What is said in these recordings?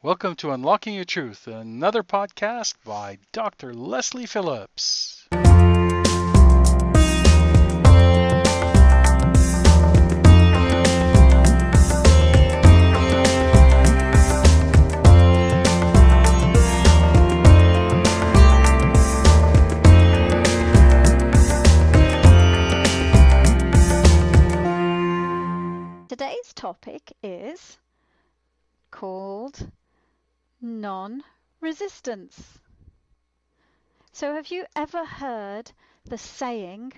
Welcome to Unlocking Your Truth, another podcast by Dr. Leslie Phillips. Today's topic is called non-resistance. So have you ever heard the saying,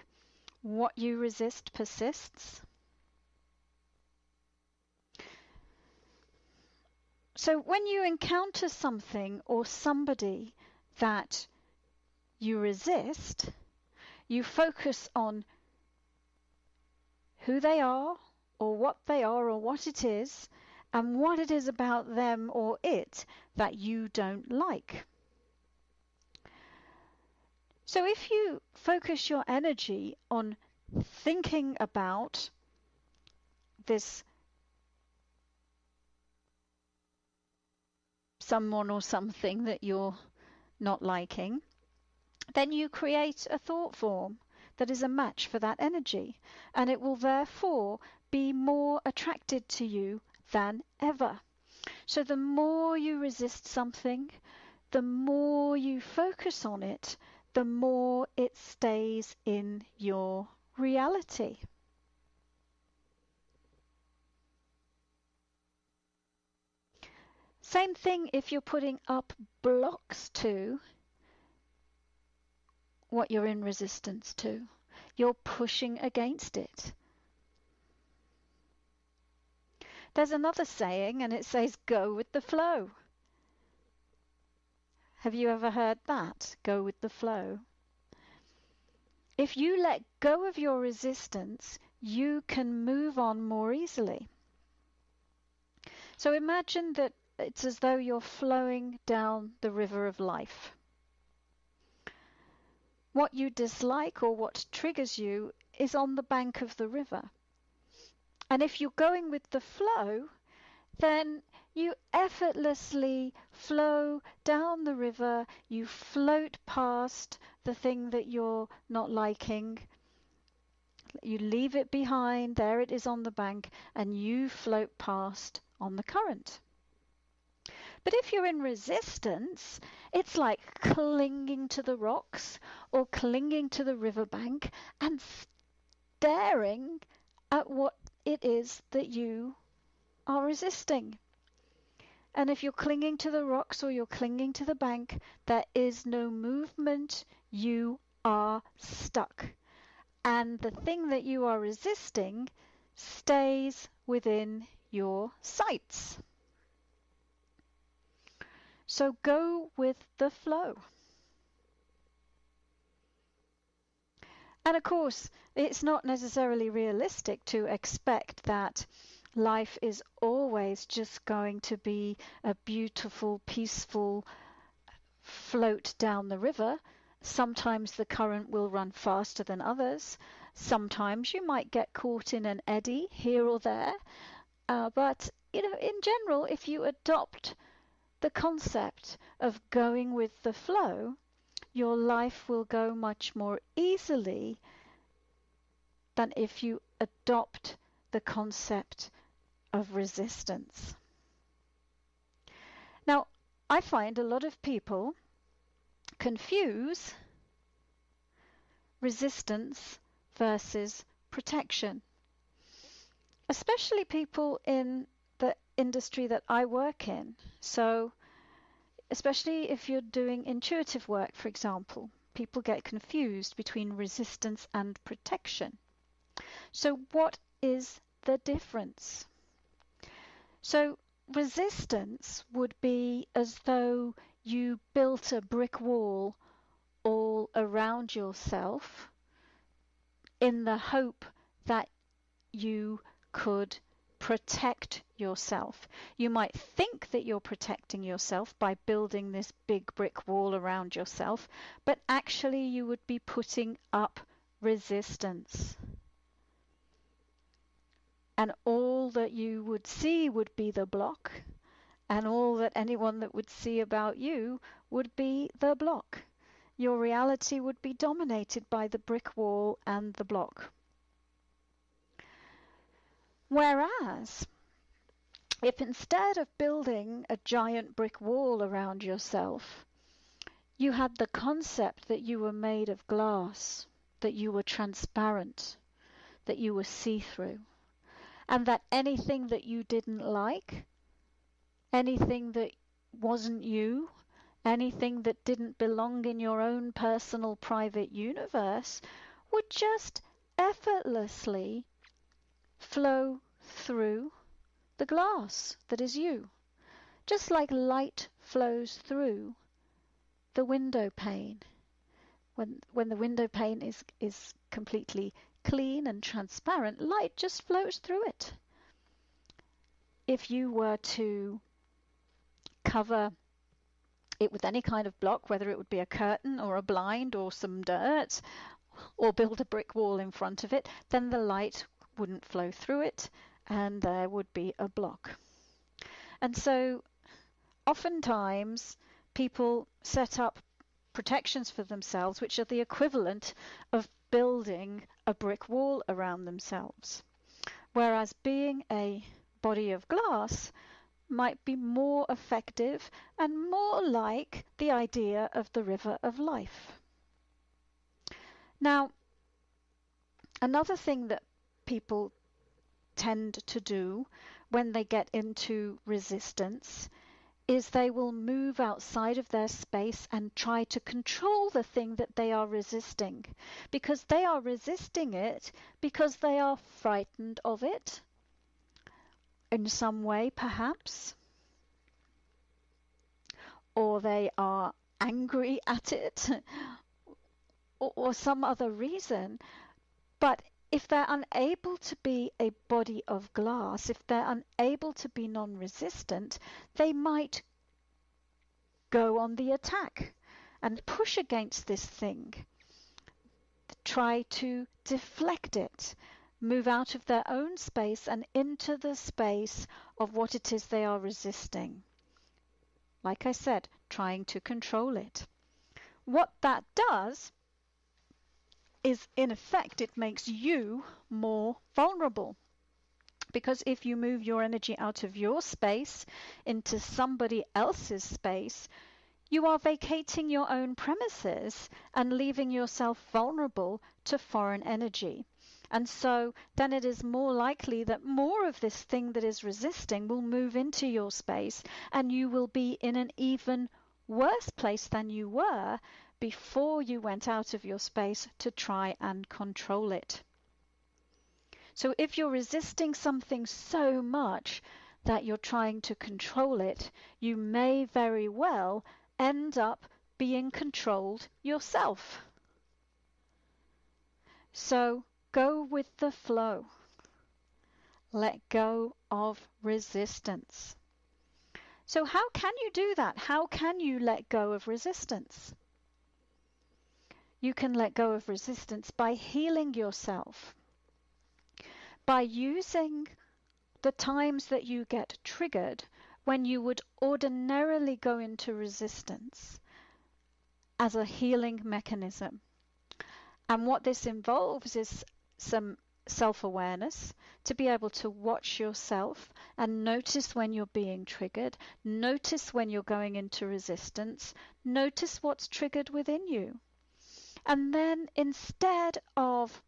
what you resist persists? So when you encounter something or somebody that you resist, you focus on who they are or what it is, and what it is about them or it that you don't like. So if you focus your energy on thinking about this someone or something that you're not liking, then you create a thought form that is a match for that energy, and it will therefore be more attracted to you than ever. So the more you resist something, the more you focus on it, the more it stays in your reality. Same thing if you're putting up blocks to what you're in resistance to. You're pushing against it. There's another saying, and it says, go with the flow. Have you ever heard that? Go with the flow. If you let go of your resistance, you can move on more easily. So imagine that it's as though you're flowing down the river of life. What you dislike or what triggers you is on the bank of the river. And if you're going with the flow, then you effortlessly flow down the river, you float past the thing that you're not liking, you leave it behind, there it is on the bank, and you float past on the current. But if you're in resistance, it's like clinging to the rocks or clinging to the riverbank and staring at what it is that you are resisting. And if you're clinging to the rocks or you're clinging to the bank, there is no movement, you are stuck. And the thing that you are resisting stays within your sights. So go with the flow. And of course, it's not necessarily realistic to expect that life is always just going to be a beautiful, peaceful float down the river. Sometimes the current will run faster than others. Sometimes you might get caught in an eddy here or there. But in general, if you adopt the concept of going with the flow, your life will go much more easily than if you adopt the concept of resistance. Now, I find a lot of people confuse resistance versus protection, especially people in the industry that I work in. So, especially if you're doing intuitive work, for example, people get confused between resistance and protection. So what is the difference? So resistance would be as though you built a brick wall all around yourself in the hope that you could protect yourself. You might think that you're protecting yourself by building this big brick wall around yourself, but actually you would be putting up resistance. And all that you would see would be the block, and all that anyone that would see about you would be the block. Your reality would be dominated by the brick wall and the block. Whereas, if instead of building a giant brick wall around yourself, you had the concept that you were made of glass, that you were transparent, that you were see-through, and that anything that you didn't like, anything that wasn't you, anything that didn't belong in your own personal private universe would just effortlessly flow through the glass that is you, just like light flows through the window pane. When the window pane is completely clean and transparent, light just flows through it. If you were to cover it with any kind of block, whether it would be a curtain or a blind or some dirt, or build a brick wall in front of it, then the light wouldn't flow through it and there would be a block. And so oftentimes people set up protections for themselves which are the equivalent of building a brick wall around themselves, whereas being a body of glass might be more effective and more like the idea of the river of life. Now, another thing that people tend to do when they get into resistance is they will move outside of their space and try to control the thing that they are resisting, because they are resisting it because they are frightened of it in some way, perhaps, or they are angry at it, or some other reason. But if they're unable to be a body of glass, if they're unable to be non-resistant, they might go on the attack and push against this thing, try to deflect it, move out of their own space and into the space of what it is they are resisting. Like I said, trying to control it. What that does is, in effect, it makes you more vulnerable. Because if you move your energy out of your space into somebody else's space, you are vacating your own premises and leaving yourself vulnerable to foreign energy. And so then it is more likely that more of this thing that is resisting will move into your space, and you will be in an even worse place than you were before you went out of your space to try and control it. So if you're resisting something so much that you're trying to control it, you may very well end up being controlled yourself. So go with the flow. Let go of resistance. So how can you do that? How can you let go of resistance? You can let go of resistance by healing yourself, by using the times that you get triggered when you would ordinarily go into resistance as a healing mechanism. And what this involves is some self-awareness, to be able to watch yourself and notice when you're being triggered, notice when you're going into resistance, notice what's triggered within you. And then instead of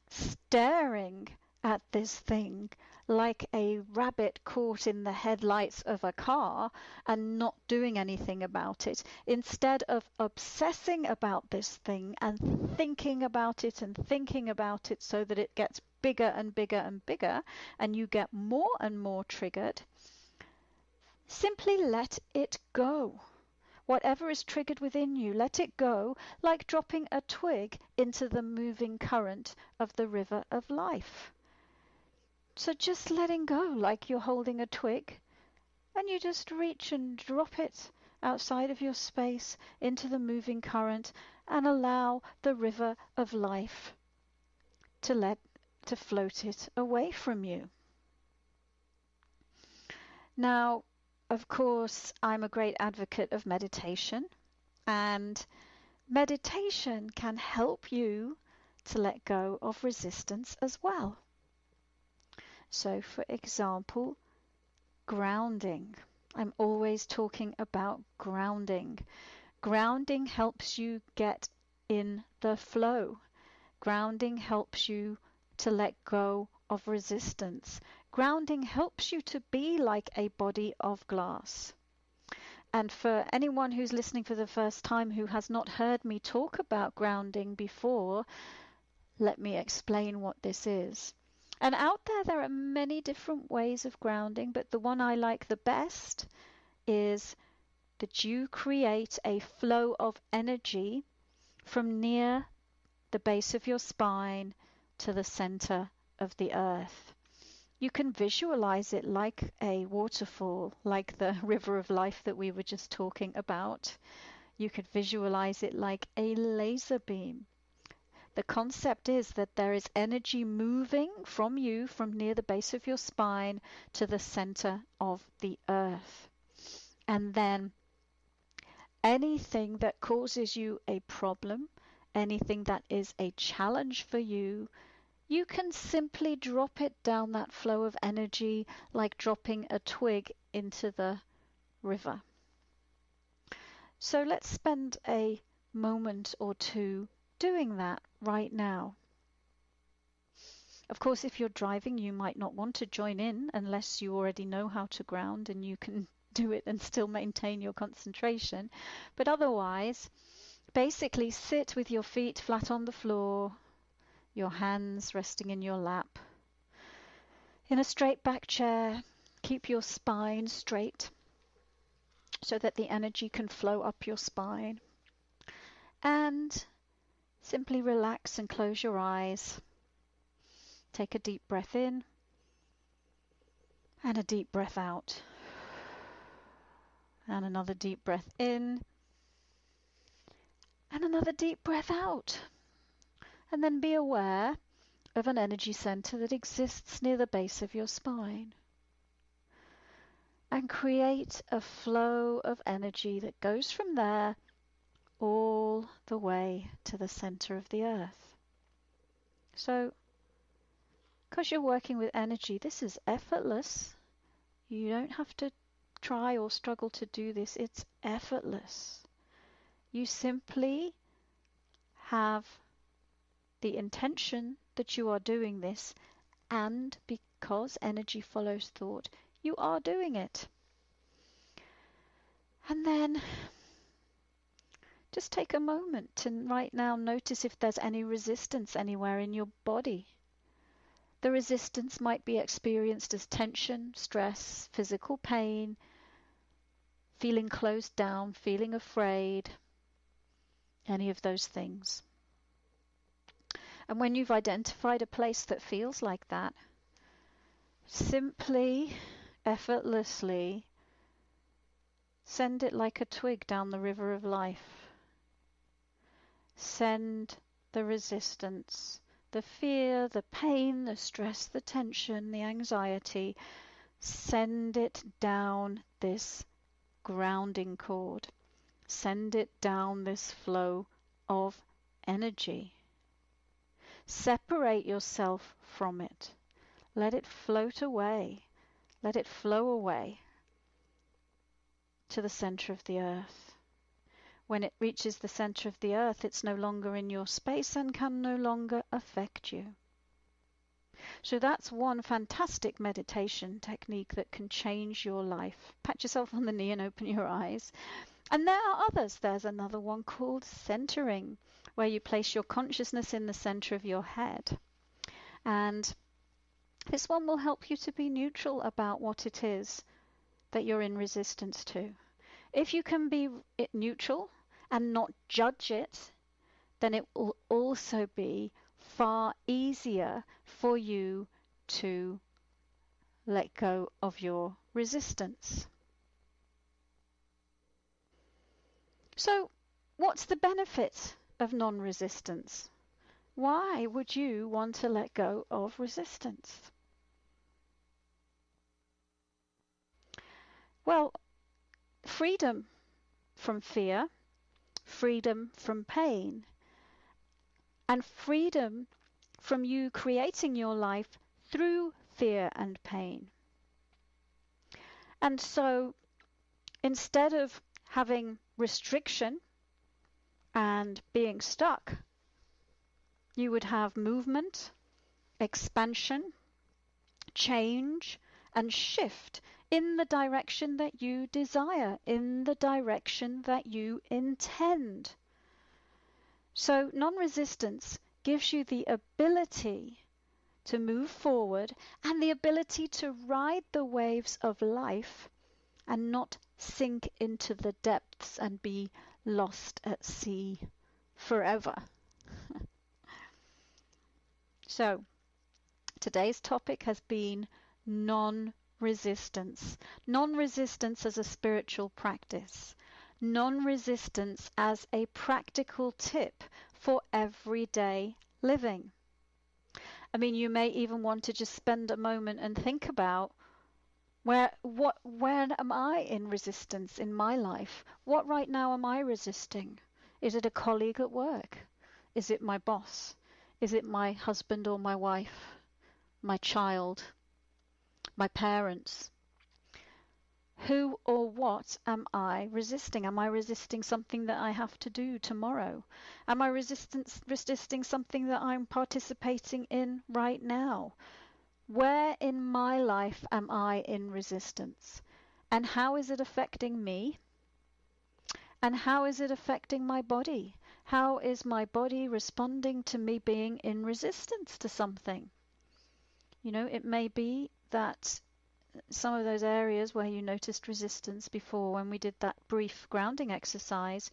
staring at this thing like a rabbit caught in the headlights of a car and not doing anything about it, instead of obsessing about this thing and thinking about it and thinking about it so that it gets bigger and bigger and bigger and you get more and more triggered, simply let it go. Whatever is triggered within you, let it go, like dropping a twig into the moving current of the river of life. So just letting go, like you're holding a twig, and you just reach and drop it outside of your space into the moving current and allow the river of life to float it away from you. Now, of course, I'm a great advocate of meditation, and meditation can help you to let go of resistance as well. So, for example, grounding. I'm always talking about grounding. Grounding helps you get in the flow. Grounding helps you to let go of resistance. Grounding helps you to be like a body of glass. And for anyone who's listening for the first time who has not heard me talk about grounding before, let me explain what this is. And out there are many different ways of grounding, but the one I like the best is that you create a flow of energy from near the base of your spine to the center of the earth. You can visualize it like a waterfall, like the river of life that we were just talking about. You could visualize it like a laser beam. The concept is that there is energy moving from you from near the base of your spine to the center of the earth. And then anything that causes you a problem, anything that is a challenge for you, you can simply drop it down that flow of energy like dropping a twig into the river. So let's spend a moment or two doing that right now. Of course, if you're driving, you might not want to join in unless you already know how to ground and you can do it and still maintain your concentration. But otherwise, basically sit with your feet flat on the floor, your hands resting in your lap. In a straight back chair, keep your spine straight so that the energy can flow up your spine. And simply relax and close your eyes. Take a deep breath in and a deep breath out. And another deep breath in and another deep breath out. And then be aware of an energy center that exists near the base of your spine. And create a flow of energy that goes from there all the way to the center of the earth. So, because you're working with energy, this is effortless. You don't have to try or struggle to do this. It's effortless. You simply have the intention that you are doing this, and because energy follows thought, you are doing it. And then just take a moment and right now notice if there's any resistance anywhere in your body. The resistance might be experienced as tension, stress, physical pain, feeling closed down, feeling afraid, any of those things. And when you've identified a place that feels like that, simply, effortlessly, send it like a twig down the river of life. Send the resistance, the fear, the pain, the stress, the tension, the anxiety, send it down this grounding cord. Send it down this flow of energy. Separate yourself from it. Let it float away. Let it flow away to the center of the earth. When it reaches the center of the earth, it's no longer in your space and can no longer affect you. So that's one fantastic meditation technique that can change your life. Pat yourself on the knee and open your eyes. And there are others. There's another one called centering, where you place your consciousness in the center of your head. And this one will help you to be neutral about what it is that you're in resistance to. If you can be neutral and not judge it, then it will also be far easier for you to let go of your resistance. So, what's the benefit of non-resistance? Why would you want to let go of resistance? Well, freedom from fear, freedom from pain, and freedom from you creating your life through fear and pain. And so instead of having restriction and being stuck, you would have movement, expansion, change, and shift in the direction that you desire, in the direction that you intend. So non-resistance gives you the ability to move forward and the ability to ride the waves of life and not sink into the depths and be lost at sea forever. So today's topic has been non-resistance. Non-resistance as a spiritual practice. Non-resistance as a practical tip for everyday living. I mean, you may even want to just spend a moment and think about where am I in resistance in my life? What right now am I resisting? Is it a colleague at work? Is it my boss? Is it my husband or my wife? My child? My parents? Who or what am I resisting? Am I resisting something that I have to do tomorrow? Am I resisting something that I'm participating in right now? Where in my life am I in resistance? And how is it affecting me? And how is it affecting my body? How is my body responding to me being in resistance to something? You know, it may be that some of those areas where you noticed resistance before when we did that brief grounding exercise,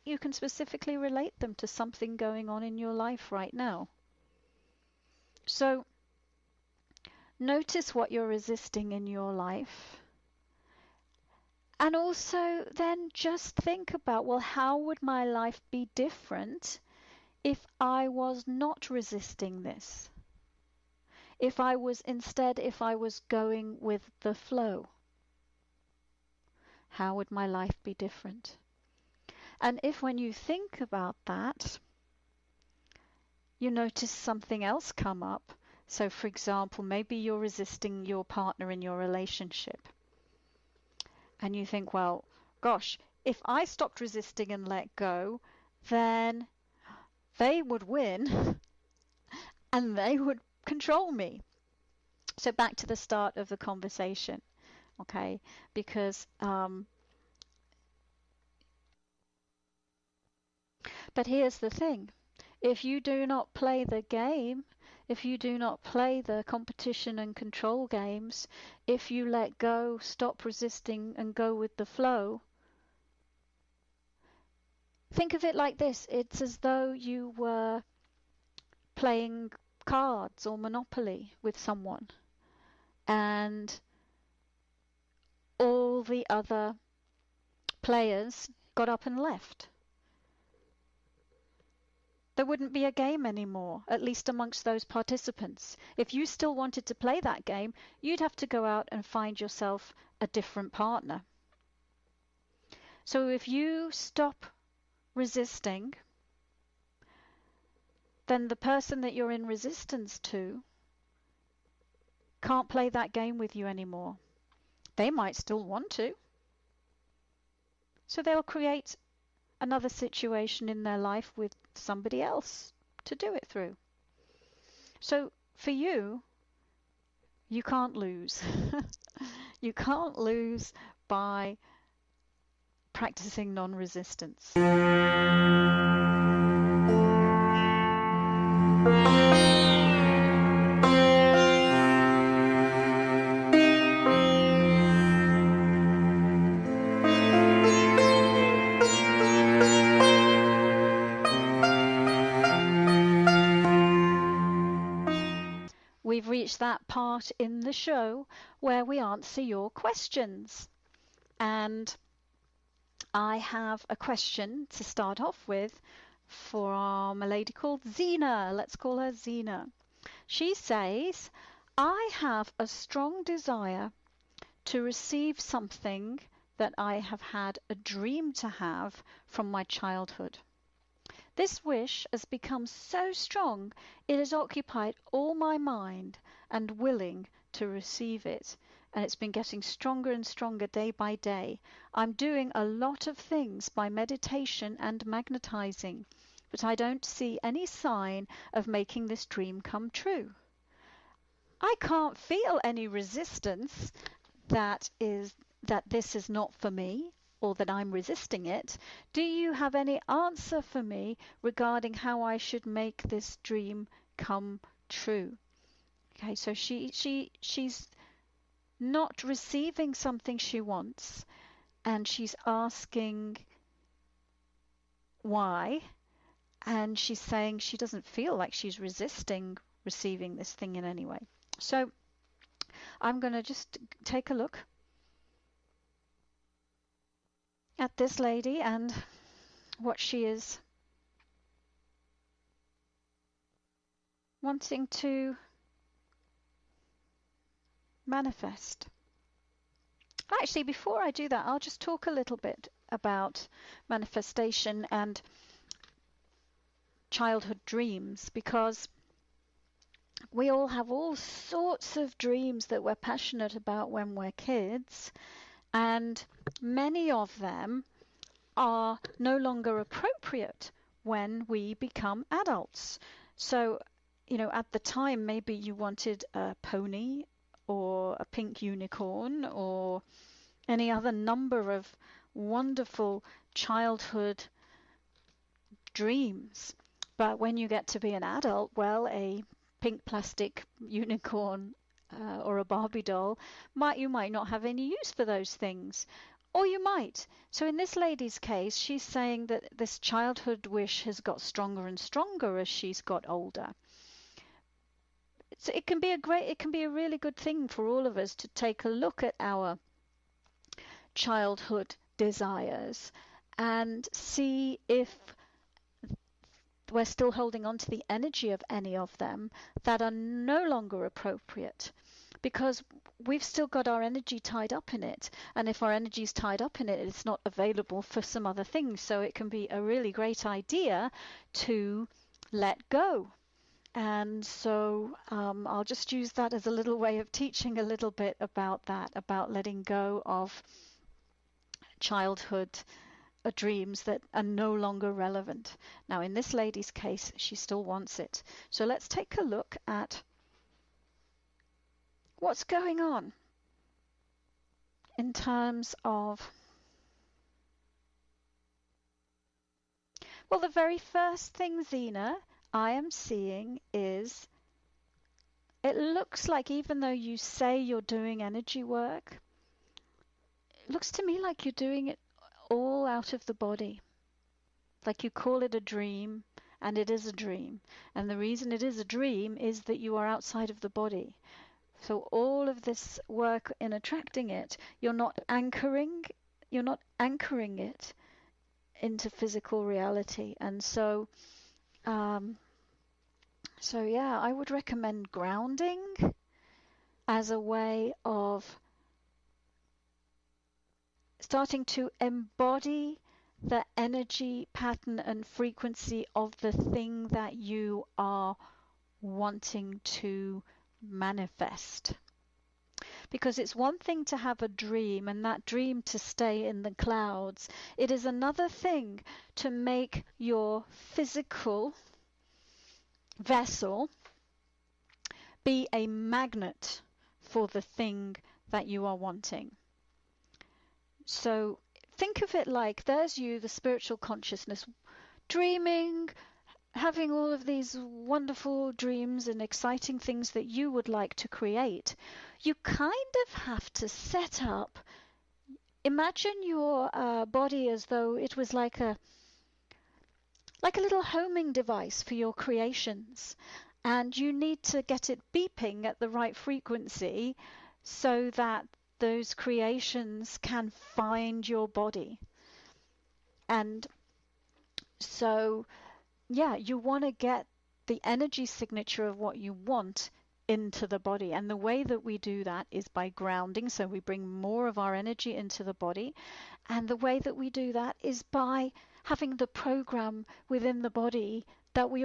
you can specifically relate them to something going on in your life right now. So notice what you're resisting in your life. And also then just think about, well, how would my life be different if I was not resisting this? If I was going with the flow, how would my life be different? And if when you think about that, you notice something else come up. So for example, maybe you're resisting your partner in your relationship. And you think, well, gosh, if I stopped resisting and let go, then they would win and they would control me. So back to the start of the conversation, okay? Because, but here's the thing. If you do not play the game, if you do not play the competition and control games, if you let go, stop resisting and go with the flow, think of it like this. It's as though you were playing cards or Monopoly with someone and all the other players got up and left. There wouldn't be a game anymore, at least amongst those participants. If you still wanted to play that game, you'd have to go out and find yourself a different partner. So if you stop resisting, then the person that you're in resistance to can't play that game with you anymore. They might still want to. So they'll create another situation in their life with somebody else to do it through. So for you, you can't lose. You can't lose by practicing non-resistance. We've reached that part in the show where we answer your questions. And I have a question to start off with from a lady called Zena. Let's call her Zena. She says, I have a strong desire to receive something that I have had a dream to have from my childhood. This wish has become so strong, it has occupied all my mind and willing to receive it. And it's been getting stronger and stronger day by day. I'm doing a lot of things by meditation and magnetizing, but I don't see any sign of making this dream come true. I can't feel any resistance that this is not for me, or that I'm resisting it. Do you have any answer for me regarding how I should make this dream come true? Okay, so she's not receiving something she wants, and she's asking why, and she's saying she doesn't feel like she's resisting receiving this thing in any way. So I'm going to just take a look at this lady and what she is wanting to manifest. Actually, before I do that, I'll just talk a little bit about manifestation and childhood dreams, because we all have all sorts of dreams that we're passionate about when we're kids, and many of them are no longer appropriate when we become adults. So, at the time, maybe you wanted a pony or a pink unicorn or any other number of wonderful childhood dreams. But when you get to be an adult, well, a pink plastic unicorn or a Barbie doll, you might not have any use for those things. Or you might. So in this lady's case, she's saying that this childhood wish has got stronger and stronger as she's got older. So it can be a really good thing for all of us to take a look at our childhood desires and see if we're still holding on to the energy of any of them that are no longer appropriate, because we've still got our energy tied up in it, and if our energy is tied up in it, it's not available for some other things. So it can be a really great idea to let go. And so I'll just use that as a little way of teaching a little bit about that, about letting go of childhood dreams that are no longer relevant. Now, in this lady's case, she still wants it. So let's take a look at what's going on in terms of, well, the very first thing, Zena, I am seeing is it looks like, even though you say you're doing energy work, it looks to me like you're doing it all out of the body. Like you call it a dream, and it is a dream. And the reason it is a dream is that you are outside of the body. So all of this work in attracting it, you're not anchoring it into physical reality. And so yeah, I would recommend grounding as a way of starting to embody the energy pattern and frequency of the thing that you are wanting to manifest. Because it's one thing to have a dream and that dream to stay in the clouds. It is another thing to make your physical vessel be a magnet for the thing that you are wanting. So think of it like there's you, the spiritual consciousness, dreaming, having all of these wonderful dreams and exciting things that you would like to create. You kind of have to set up, imagine your body as though it was like a little homing device for your creations, and you need to get it beeping at the right frequency so that those creations can find your body. And so, yeah, you want to get the energy signature of what you want into the body. And the way that we do that is by grounding, so we bring more of our energy into the body. And the way that we do that is by having the program within the body that we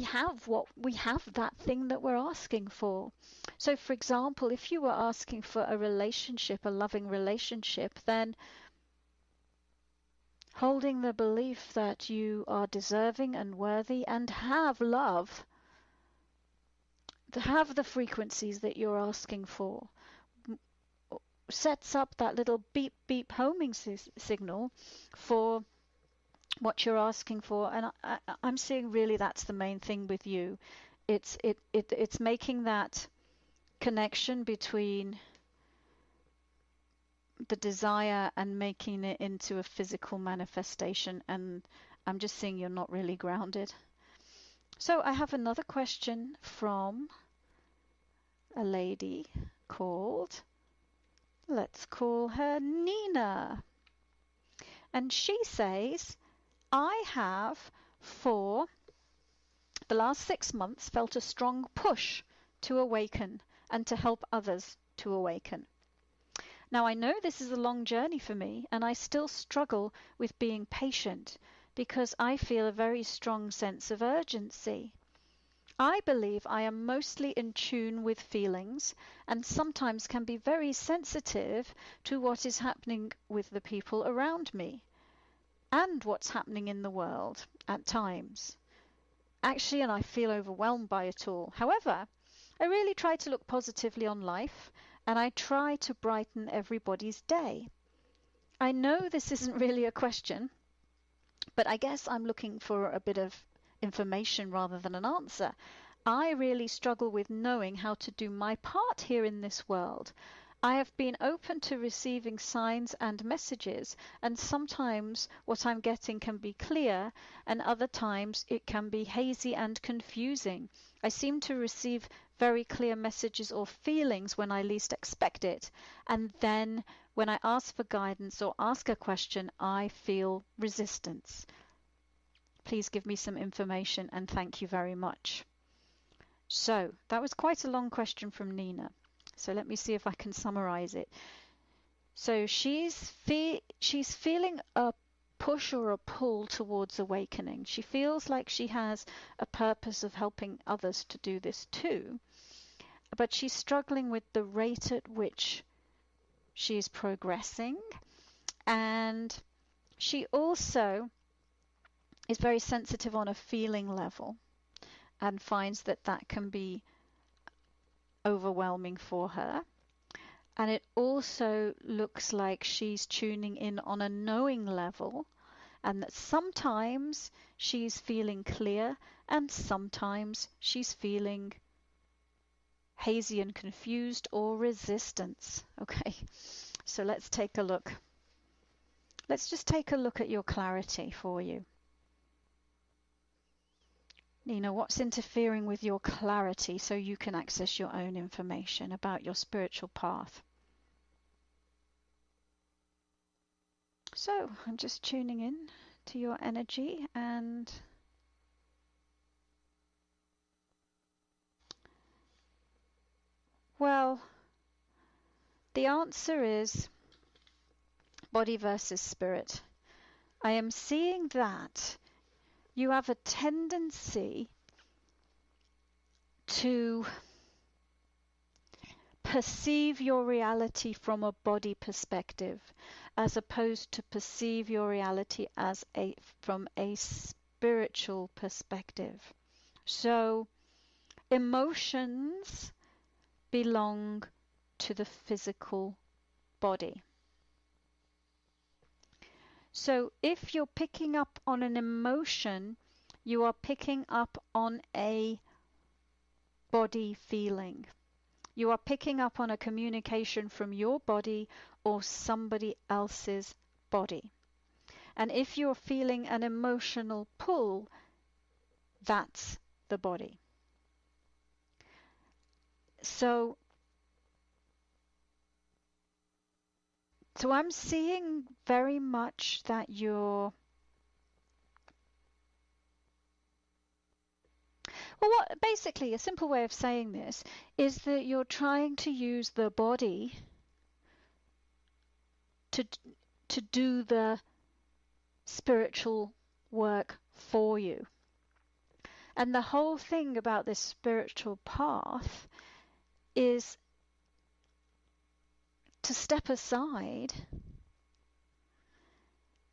have that thing that we're asking for. So for example, if you were asking for a relationship, a loving relationship, then holding the belief that you are deserving and worthy and have love, to have the frequencies that you're asking for, sets up that little beep beep homing signal for what you're asking for. And I'm seeing really that's the main thing with you. It's making that connection between the desire and making it into a physical manifestation. And I'm just seeing you're not really grounded. So I have another question from a lady called, let's call her Nina. And she says, I have for the last 6 months felt a strong push to awaken and to help others to awaken. Now I know this is a long journey for me, and I still struggle with being patient because I feel a very strong sense of urgency. I believe I am mostly in tune with feelings and sometimes can be very sensitive to what is happening with the people around me and what's happening in the world at times. Actually, and I feel overwhelmed by it all. However, I really try to look positively on life, and I try to brighten everybody's day. I know this isn't really a question, but I guess I'm looking for a bit of information rather than an answer. I really struggle with knowing how to do my part here in this world. I have been open to receiving signs and messages, and sometimes what I'm getting can be clear, and other times it can be hazy and confusing. I seem to receive very clear messages or feelings when I least expect it, and then when I ask for guidance or ask a question, I feel resistance. Please give me some information, and thank you very much. So that was quite a long question from Nina. So let me see if I can summarize it. So she's feeling a push or a pull towards awakening. She feels like she has a purpose of helping others to do this too, but she's struggling with the rate at which she is progressing, and she also is very sensitive on a feeling level and finds that that can be overwhelming for her. And it also looks like she's tuning in on a knowing level, and that sometimes she's feeling clear and sometimes she's feeling hazy and confused or resistance. Okay, so let's take a look. Let's just take a look at your clarity for you. Nina, what's interfering with your clarity so you can access your own information about your spiritual path? So I'm just tuning in to your energy, and well, the answer is body versus spirit. I am seeing that you have a tendency to perceive your reality from a body perspective as opposed to perceive your reality as from a spiritual perspective. So emotions belong to the physical body. So if you're picking up on an emotion, you are picking up on a body feeling. You are picking up on a communication from your body or somebody else's body. And if you're feeling an emotional pull, that's the body. So I'm seeing very much that Well, what basically a simple way of saying this is that you're trying to use the body to to do the spiritual work for you. And the whole thing about this spiritual path is to step aside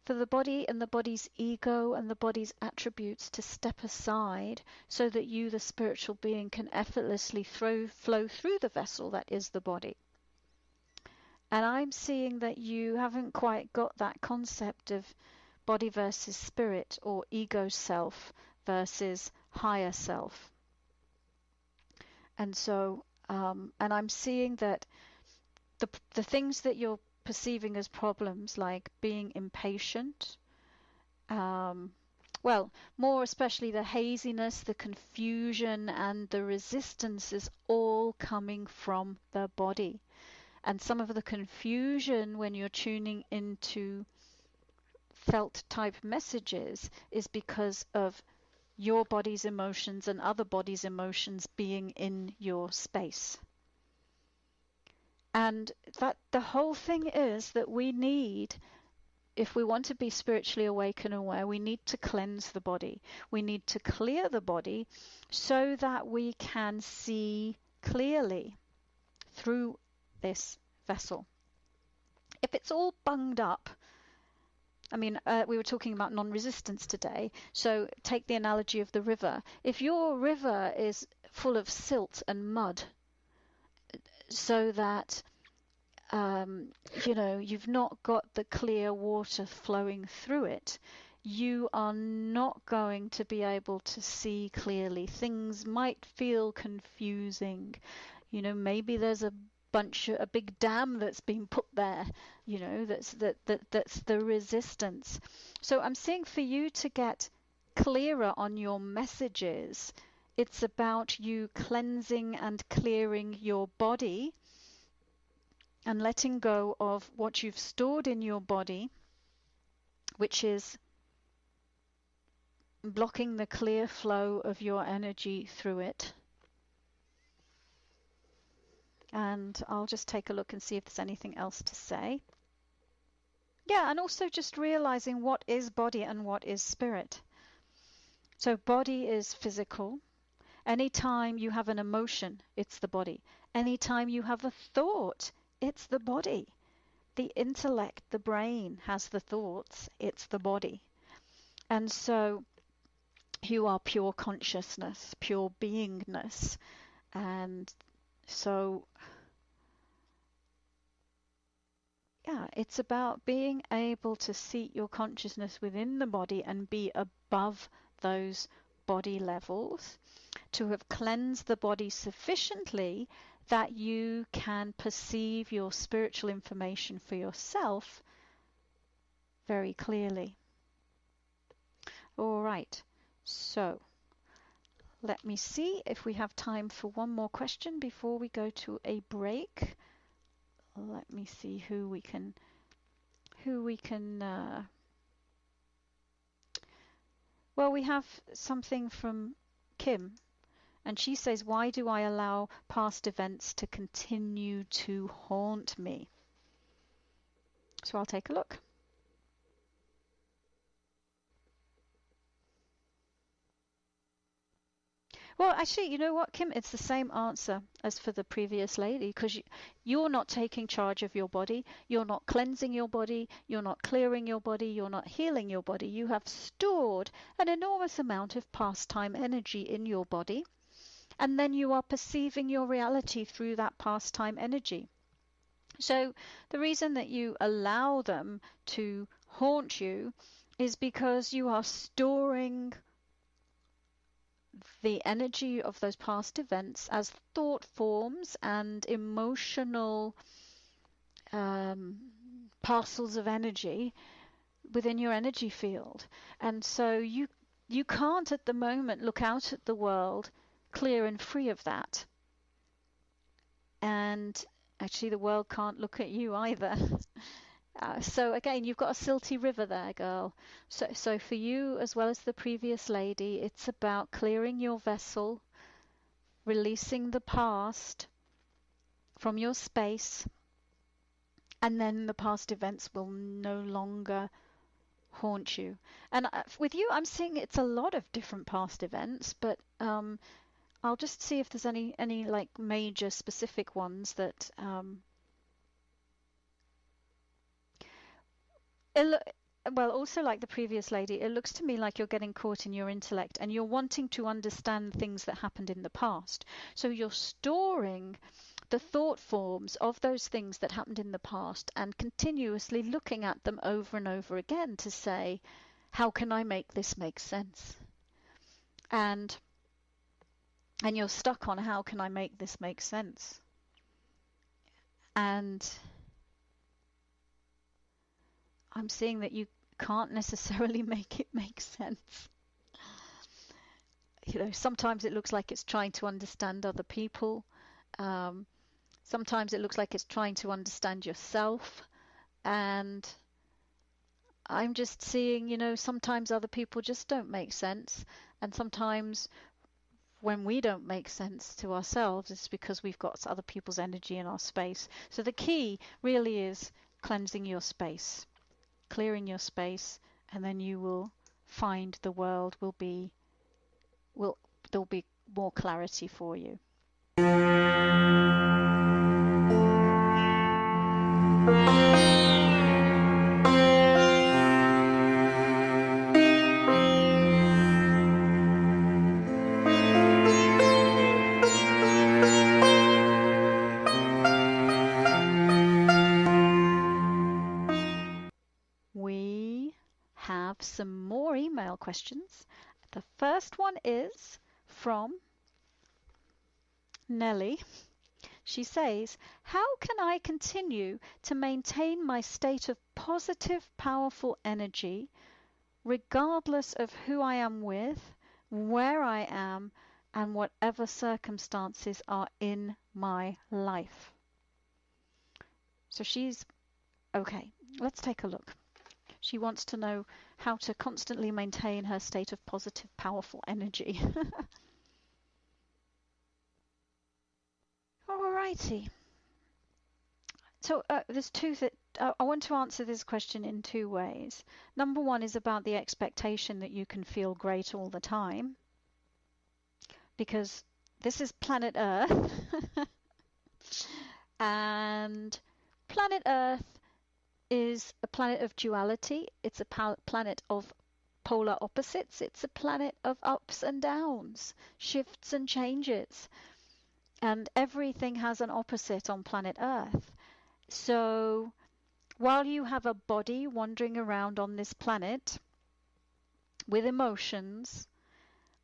for the body and the body's ego and the body's attributes to step aside so that you, the spiritual being, can effortlessly flow through the vessel that is the body. And I'm seeing that you haven't quite got that concept of body versus spirit, or ego self versus higher self. And so, and I'm seeing that the things that you're perceiving as problems, like being impatient, well, more especially the haziness, the confusion, and the resistance is all coming from the body. And some of the confusion when you're tuning into felt type messages is because of your body's emotions and other bodies' emotions being in your space. And that the whole thing is that we need, if we want to be spiritually awake and aware, we need to cleanse the body. We need to clear the body so that we can see clearly through this vessel. If it's all bunged up, I mean, we were talking about non-resistance today, so take the analogy of the river. If your river is full of silt and mud, so that you've not got the clear water flowing through it, you are not going to be able to see clearly. Things might feel confusing. Maybe there's a big dam that's been put there, that's the resistance. So I'm seeing for you to get clearer on your messages, it's about you cleansing and clearing your body and letting go of what you've stored in your body, which is blocking the clear flow of your energy through it. And I'll just take a look and see if there's anything else to say. Yeah, and also just realizing what is body and what is spirit. So body is physical. Anytime you have an emotion, it's the body. Anytime you have a thought, it's the body. The intellect, the brain has the thoughts, it's the body. And so you are pure consciousness, pure beingness. And so, yeah, it's about being able to seat your consciousness within the body and be above those body levels, to have cleansed the body sufficiently that you can perceive your spiritual information for yourself very clearly. All right, so let me see if we have time for one more question before we go to a break. Let me see who we can well, we have something from Kim, and she says, why do I allow past events to continue to haunt me? So I'll take a look. Well, actually, you know what, Kim? It's the same answer as for the previous lady, because you're not taking charge of your body. You're not cleansing your body. You're not clearing your body. You're not healing your body. You have stored an enormous amount of past-time energy in your body, and then you are perceiving your reality through that past-time energy. So the reason that you allow them to haunt you is because you are storing the energy of those past events as thought forms and emotional parcels of energy within your energy field. And so you can't at the moment look out at the world clear and free of that. And actually the world can't look at you either. So again, you've got a silty river there, girl. So for you, as well as the previous lady, it's about clearing your vessel releasing the past from your space, and then the past events will no longer haunt you. And with you, I'm seeing it's a lot of different past events, but I'll just see if there's any like major specific ones that well, also like the previous lady, it looks to me like you're getting caught in your intellect and you're wanting to understand things that happened in the past. So you're storing the thought forms of those things that happened in the past and continuously looking at them over and over again to say, how can I make this make sense? And you're stuck on how can I make this make sense? And I'm seeing that you can't necessarily make it make sense. You know, sometimes it looks like it's trying to understand other people. Sometimes it looks like it's trying to understand yourself. And I'm just seeing, you know, sometimes other people just don't make sense. And sometimes when we don't make sense to ourselves, it's because we've got other people's energy in our space. So the key really is cleansing your space, clearing your space, and then you will find the world there'll be more clarity for you. We have some more email questions. The first one is from Nellie. She says, how can I continue to maintain my state of positive, powerful energy regardless of who I am with, where I am, and whatever circumstances are in my life? So okay, let's take a look. She wants to know how to constantly maintain her state of positive, powerful energy. Alrighty. So there's two that I want to answer this question in two ways. Number one is about the expectation that you can feel great all the time, because this is planet Earth, and planet Earth is a planet of duality. It's a planet of polar opposites. It's a planet of ups and downs, shifts and changes. And everything has an opposite on planet Earth. So while you have a body wandering around on this planet with emotions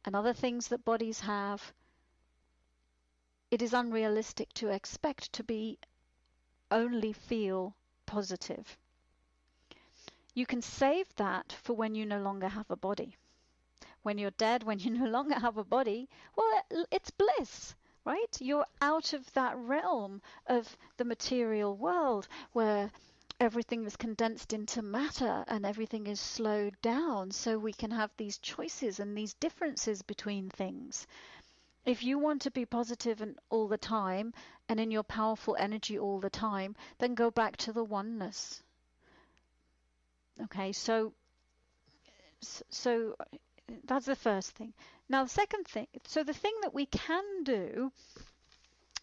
and other things that bodies have, it is unrealistic to expect to only feel positive. You can save that for when you no longer have a body. When you're dead, when you no longer have a body, well, it's bliss, right? You're out of that realm of the material world where everything is condensed into matter and everything is slowed down so we can have these choices and these differences between things. If you want to be positive all the time and in your powerful energy all the time, then go back to the oneness. Okay, so that's the first thing. Now the second thing, so the thing that we can do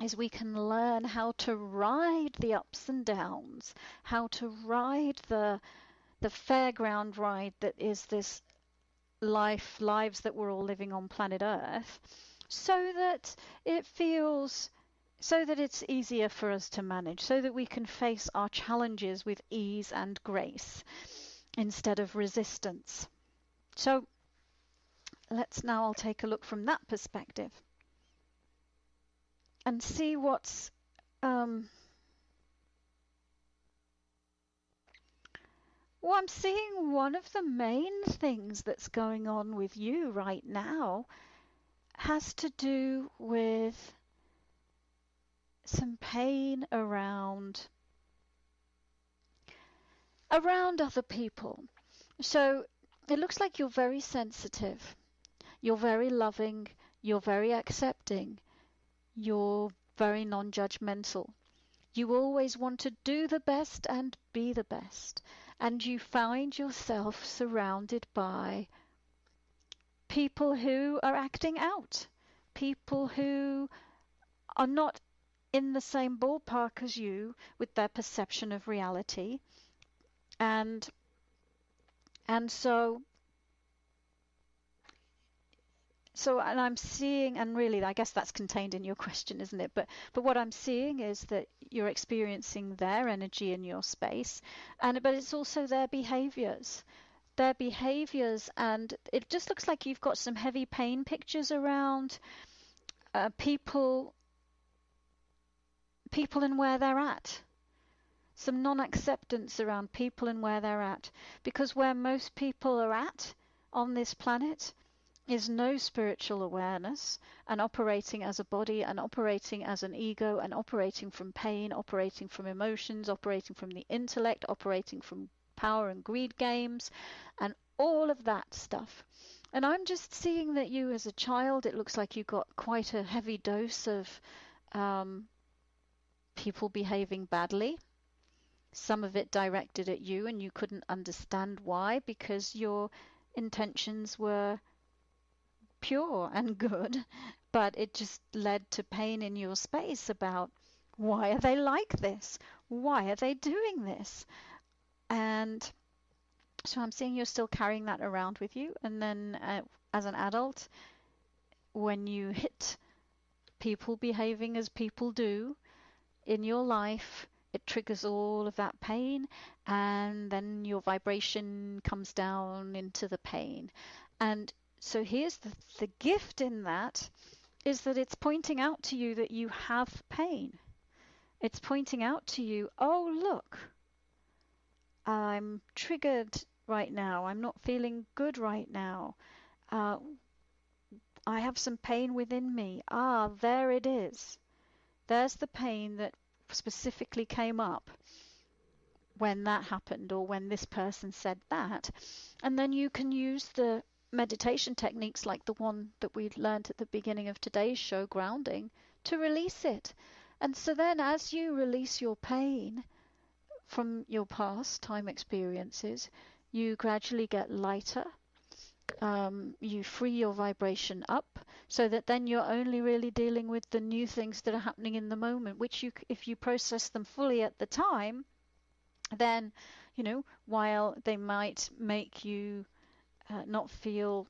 is we can learn how to ride the ups and downs, how to ride the fairground ride that is this lives that we're all living on planet Earth, so that it's easier for us to manage, so that we can face our challenges with ease and grace instead of resistance. So I'll take a look from that perspective and see what's well, I'm seeing one of the main things that's going on with you right now has to do with some pain around other people. So it looks like you're very sensitive, you're very loving, you're very accepting, You're very non-judgmental. You always want to do the best and be the best. And you find yourself surrounded by people who are acting out, people who are not in the same ballpark as you with their perception of reality. And so and I'm seeing, and really I guess that's contained in your question, isn't it? But what I'm seeing is that you're experiencing their energy in your space, but it's also their behaviors. And it just looks like you've got some heavy pain pictures around people and where they're at. Some non-acceptance around people and where they're at. Because where most people are at on this planet is no spiritual awareness, and operating as a body, and operating as an ego, and operating from pain, operating from emotions, operating from the intellect, operating from power and greed games, and all of that stuff. And I'm just seeing that you as a child, it looks like you got quite a heavy dose of people behaving badly. Some of it directed at you, and you couldn't understand why, because your intentions were pure and good, but it just led to pain in your space about why are they like this? Why are they doing this? And so I'm seeing you're still carrying that around with you. And then as an adult, when you hit people behaving as people do in your life, it triggers all of that pain, and then your vibration comes down into the pain. And so here's the gift in that is that it's pointing out to you that you have pain. It's pointing out to you, oh, look, I'm triggered right now. I'm not feeling good right now. I have some pain within me. Ah, there it is. There's the pain that specifically came up when that happened, or when this person said that. And then you can use the meditation techniques like the one that we learned at the beginning of today's show, grounding, to release it. And so then as you release your pain from your past time experiences, you gradually get lighter. You free your vibration up, so that then you're only really dealing with the new things that are happening in the moment, which if you process them fully at the time, then, while they might make you not feel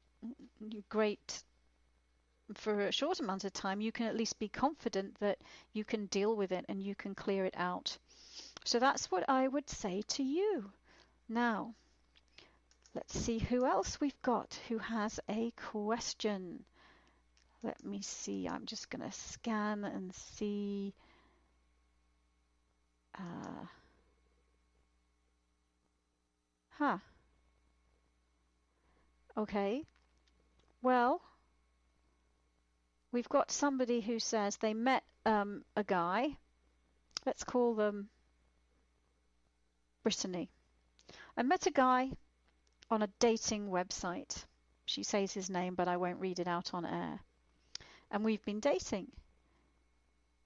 great for a short amount of time, you can at least be confident that you can deal with it and you can clear it out. So that's what I would say to you. Now, let's see who else we've got who has a question. Let me see. I'm just going to scan and see. Okay. Well, we've got somebody who says they met a guy. Let's call them Brittany. I met a guy on a dating website. She says his name, but I won't read it out on air. And we've been dating.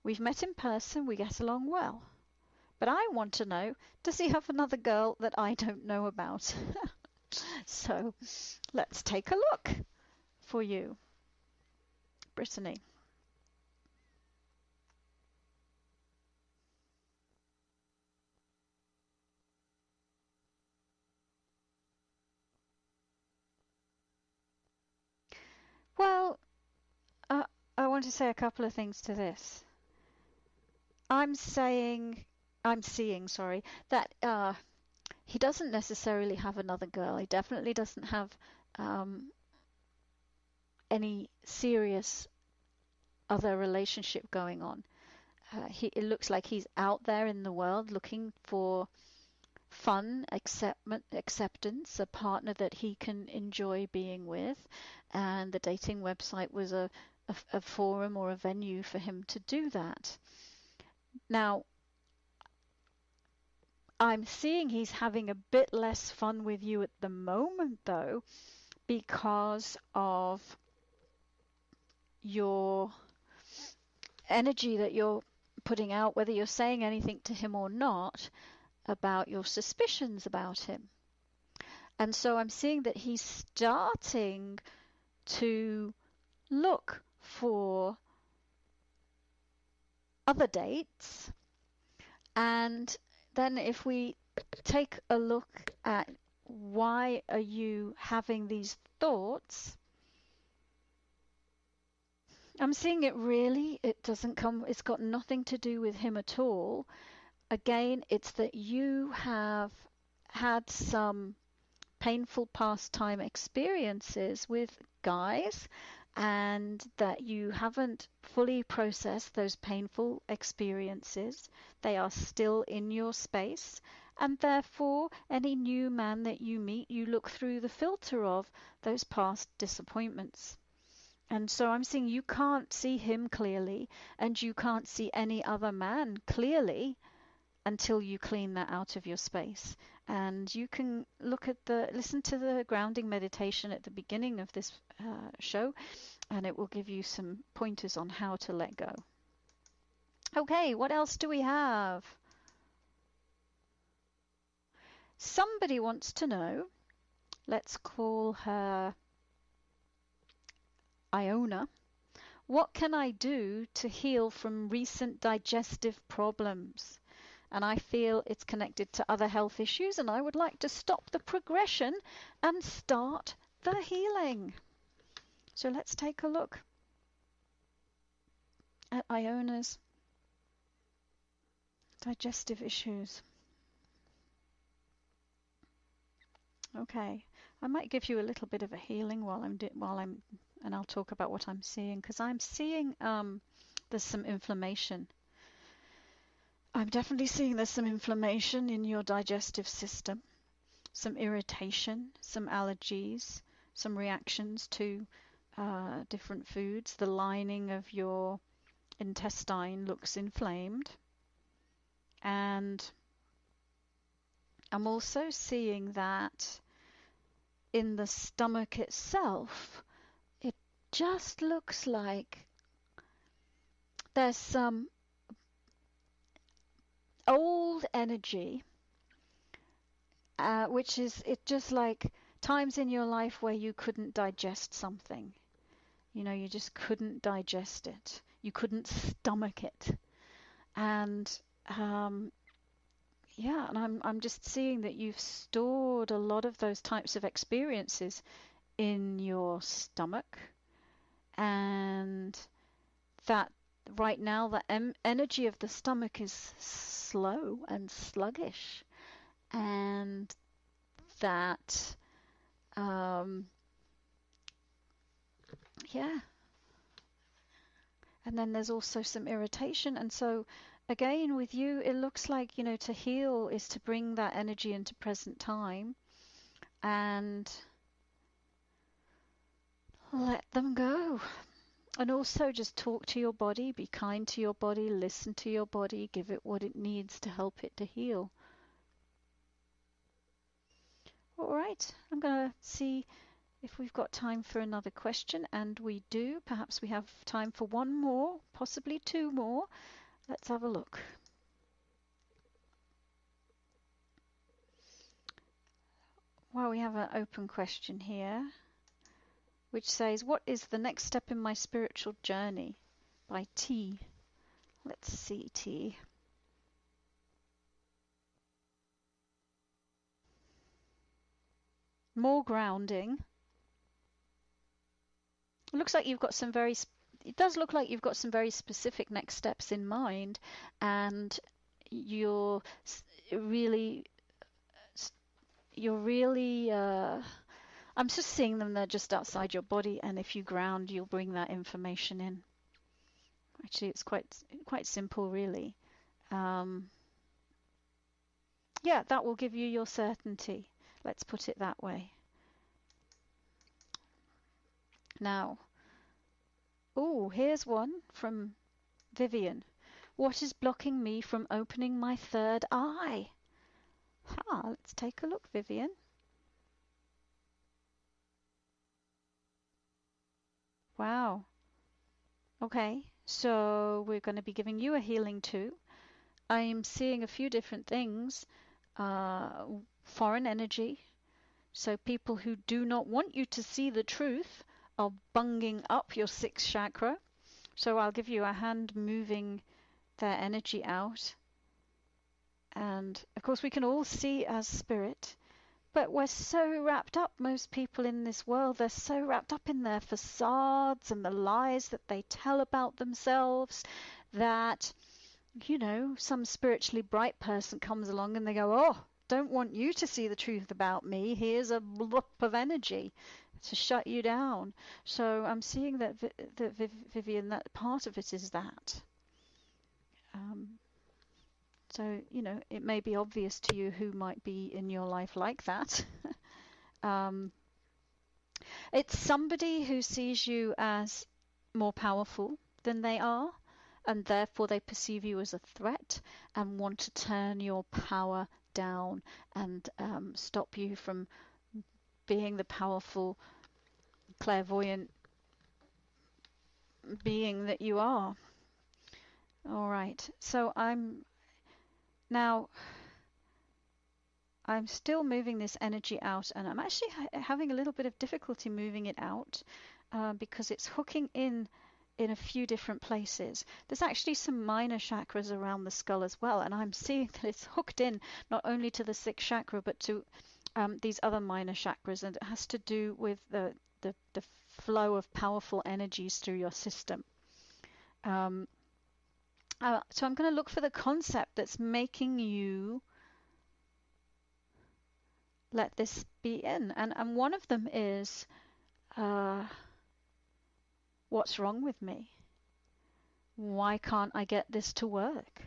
We've met in person. We get along well. But I want to know, does he have another girl that I don't know about? So let's take a look for you, Brittany. Well, I want to say a couple of things to this. I'm seeing, that he doesn't necessarily have another girl. He definitely doesn't have any serious other relationship going on. It looks like he's out there in the world looking for fun, acceptance, a partner that he can enjoy being with, and the dating website was a forum or a venue for him to do that. Now, I'm seeing he's having a bit less fun with you at the moment, though, because of your energy that you're putting out, whether you're saying anything to him or not, about your suspicions about him. And so I'm seeing that he's starting to look for other dates. And then if we take a look at why are you having these thoughts, I'm seeing it doesn't come, it's got nothing to do with him at all. Again, it's that you have had some painful past time experiences with guys, and that you haven't fully processed those painful experiences. They are still in your space, and therefore any new man that you meet, you look through the filter of those past disappointments. And so I'm seeing you can't see him clearly, and you can't see any other man clearly until you clean that out of your space. And you can listen to the grounding meditation at the beginning of this show, and it will give you some pointers on how to let go. Okay, what else do we have? Somebody wants to know, let's call her Iona. What can I do to heal from recent digestive problems? And I feel it's connected to other health issues, and I would like to stop the progression and start the healing. So let's take a look at Iona's digestive issues. Okay, I might give you a little bit of a healing and I'll talk about what I'm seeing, because I'm seeing there's some inflammation. I'm definitely seeing there's some inflammation in your digestive system, some irritation, some allergies, some reactions to different foods. The lining of your intestine looks inflamed. And I'm also seeing that in the stomach itself, it just looks like there's some old energy, which is it just like times in your life where you couldn't digest something. You just couldn't digest it. You couldn't stomach it. And yeah, and I'm just seeing that you've stored a lot of those types of experiences in your stomach, and that right now the energy of the stomach is slow and sluggish, and that yeah, and then there's also some irritation. And so again with you, it looks like to heal is to bring that energy into present time and let them go. And also just talk to your body, be kind to your body, listen to your body, give it what it needs to help it to heal. All right, I'm going to see if we've got time for another question, and we do. Perhaps we have time for one more, possibly two more. Let's have a look. Well, we have an open question here, which says, what is the next step in my spiritual journey? By T. Let's see, T. More grounding. It looks like you've got some it does look like you've got some very specific next steps in mind, and you're really I'm just seeing them, they're just outside your body, and if you ground, you'll bring that information in. Actually, it's quite simple, really. Yeah, that will give you your certainty. Let's put it that way. Now, here's one from Vivian. What is blocking me from opening my third eye? Let's take a look, Vivian. Wow. Okay, So we're going to be giving you a healing too. I am seeing a few different things. Foreign energy. So people who do not want you to see the truth are bunging up your sixth chakra. So I'll give you a hand moving their energy out. And of course we can all see as spirit, but we're so wrapped up, most people in this world, they're so wrapped up in their facades and the lies that they tell about themselves that, some spiritually bright person comes along and they go, oh, don't want you to see the truth about me. Here's a bloop of energy to shut you down. So I'm seeing that, Vivian, that part of it is that. So, it may be obvious to you who might be in your life like that. It's somebody who sees you as more powerful than they are, and therefore they perceive you as a threat and want to turn your power down and stop you from being the powerful, clairvoyant being that you are. All right, so I'm still moving this energy out, and I'm actually having a little bit of difficulty moving it out because it's hooking in a few different places. There's actually some minor chakras around the skull as well, and I'm seeing that it's hooked in not only to the sixth chakra but to these other minor chakras, and it has to do with the flow of powerful energies through your system. So I'm going to look for the concept that's making you let this be in. And one of them is, what's wrong with me? Why can't I get this to work?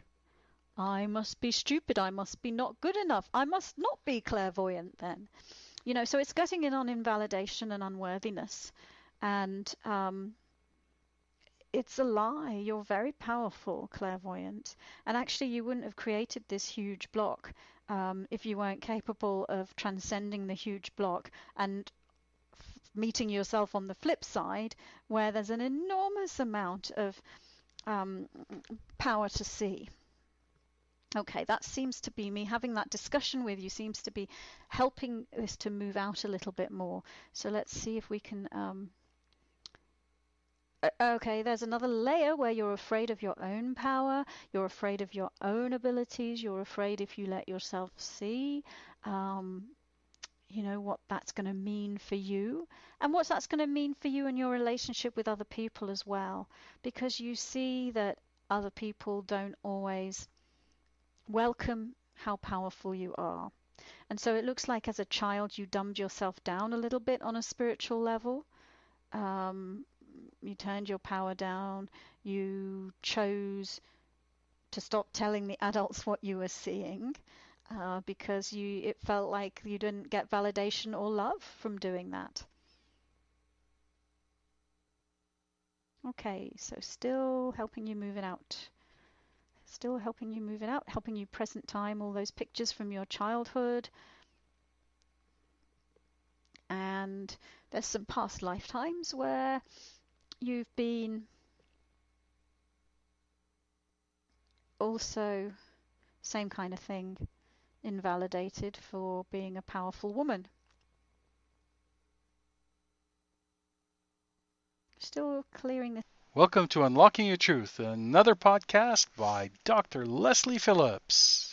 I must be stupid. I must be not good enough. I must not be clairvoyant then. So it's getting in on invalidation and unworthiness. And it's a lie. You're very powerful, clairvoyant. And actually, you wouldn't have created this huge block if you weren't capable of transcending the huge block and meeting yourself on the flip side, where there's an enormous amount of power to see. Okay, that seems to be me having that discussion with you, seems to be helping this to move out a little bit more. So let's see if we can... Okay, there's another layer where you're afraid of your own power, you're afraid of your own abilities, you're afraid if you let yourself see, what that's going to mean for you, and what that's going to mean for you in your relationship with other people as well, because you see that other people don't always welcome how powerful you are. And so it looks like as a child you dumbed yourself down a little bit on a spiritual level. You turned your power down, you chose to stop telling the adults what you were seeing because it felt like you didn't get validation or love from doing that. Okay, so still helping you move it out. Still helping you move it out, helping you present time, all those pictures from your childhood. And there's some past lifetimes where you've been also, same kind of thing, invalidated for being a powerful woman. Still clearing the... Welcome to Unlocking Your Truth, another podcast by Dr. Leslie Phillips.